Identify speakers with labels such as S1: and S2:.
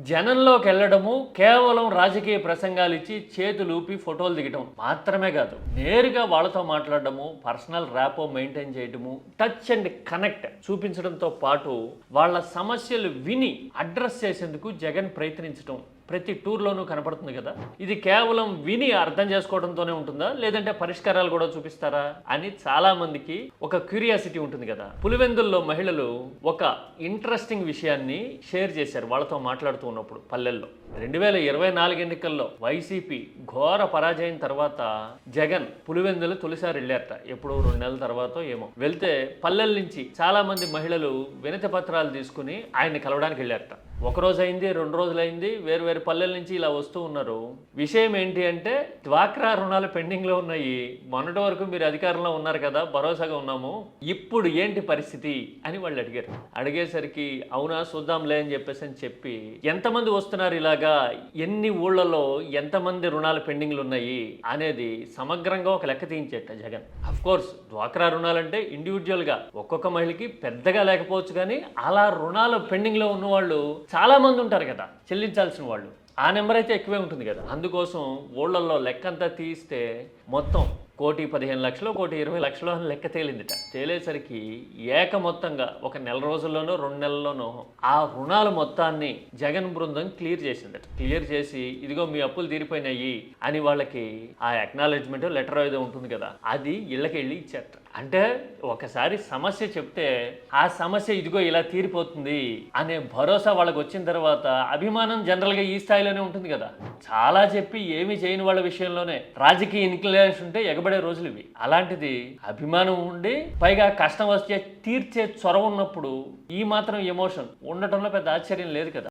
S1: జనంలోకి వెళ్ళడము కేవలం రాజకీయ ప్రసంగాలు ఇచ్చి చేతులూపి ఫోటోలు దిగడం మాత్రమే కాదు, నేరుగా వాళ్ళతో మాట్లాడడము, పర్సనల్ ర్యాపో మెయింటైన్ చేయడము, టచ్ అండ్ కనెక్ట్ చూపించడంతో పాటు వాళ్ళ సమస్యలు విని అడ్రస్ చేసేందుకు జగన్ ప్రయత్నించడం ప్రతి టూర్లోనూ కనపడుతుంది కదా. ఇది కేవలం విని అర్థం చేసుకోవడంతోనే ఉంటుందా, లేదంటే పరిష్కారాలు కూడా చూపిస్తారా అని చాలా మందికి ఒక క్యూరియాసిటీ ఉంటుంది కదా. పులివెందుల్లో మహిళలు ఒక ఇంట్రెస్టింగ్ విషయాన్ని షేర్ చేశారు వాళ్ళతో మాట్లాడుతూ ఉన్నప్పుడు. పల్లెల్లో 2024 ఎన్నికల్లో వైసీపీ ఘోర పరాజయం తర్వాత జగన్ పులివెందులు తొలిసారి వెళ్ళారట. ఎప్పుడు 2 నెలల తర్వాత ఏమో వెళ్తే పల్లెల నుంచి చాలా మంది మహిళలు వినతి పత్రాలు తీసుకుని ఆయన్ని కలవడానికి వెళ్ళారట. ఒక రోజు అయింది, 2 రోజులు అయింది, వేరు పల్లెల నుంచి ఇలా వస్తూ ఉన్నారు. విషయం ఏంటి అంటే డ్వాక్రా రుణాలు పెండింగ్ లో ఉన్నాయి, మొన్నటి వరకు మీరు అధికారంలో ఉన్నారు కదా, భరోసాగా ఉన్నాము, ఇప్పుడు ఏంటి పరిస్థితి అని వాళ్ళు అడిగారు. అడిగేసరికి అవునా చూద్దాంలే అని చెప్పి ఎంతమంది వస్తున్నారు, ఇలాగా ఎన్ని ఊళ్ళలో ఎంతమంది రుణాలు పెండింగ్లు ఉన్నాయి అనేది సమగ్రంగా ఒక లెక్క తీయించేట జగన్. అఫ్ కోర్స్ డ్వాక్రా రుణాలంటే ఇండివిజువల్ గా ఒక్కొక్క మహిళకి పెద్దగా లేకపోవచ్చు, కానీ అలా రుణాలు పెండింగ్ లో ఉన్న వాళ్ళు చాలా మంది ఉంటారు కదా చెల్లించాల్సిన వాళ్ళు. ఆ నెంబర్ అయితే ఎక్కువే ఉంటుంది కదా. అందుకోసం ఊళ్ళల్లో లెక్కంతా తీస్తే మొత్తం 1,15,00,000 1,20,00,000 అని లెక్క తేలిందిట. తేలేసరికి ఏక మొత్తంగా ఒక నెల రోజుల్లోనో 2 నెలల్లోనో ఆ రుణాలు మొత్తాన్ని జగన్ బృందం క్లియర్ చేసిందట. క్లియర్ చేసి ఇదిగో మీ అప్పులు తీరిపోయినాయి అని వాళ్ళకి ఆ అక్నాలెడ్జ్మెంట్ లెటర్ ఏదో ఉంటుంది కదా, అది ఇళ్ళకి వెళ్ళి ఇచ్చారట. అంటే ఒకసారి సమస్య చెప్తే ఆ సమస్య ఇదిగో ఇలా తీరిపోతుంది అనే భరోసా వాళ్ళకి వచ్చిన తర్వాత అభిమానం జనరల్గా ఈ స్థాయిలోనే ఉంటుంది కదా. చాలా చెప్పి ఏమి చేయని వాళ్ళ విషయంలోనే రాజకీయ ఇన్క్లినేషన్ ఉంటే ఎగబడే రోజులు ఇవి. అలాంటిది అభిమానం ఉండి పైగా కష్టం వస్తే తీర్చే చొరవ ఉన్నప్పుడు ఈ మాత్రం ఎమోషన్ ఉండటంలో పెద్ద ఆశ్చర్యం లేదు కదా.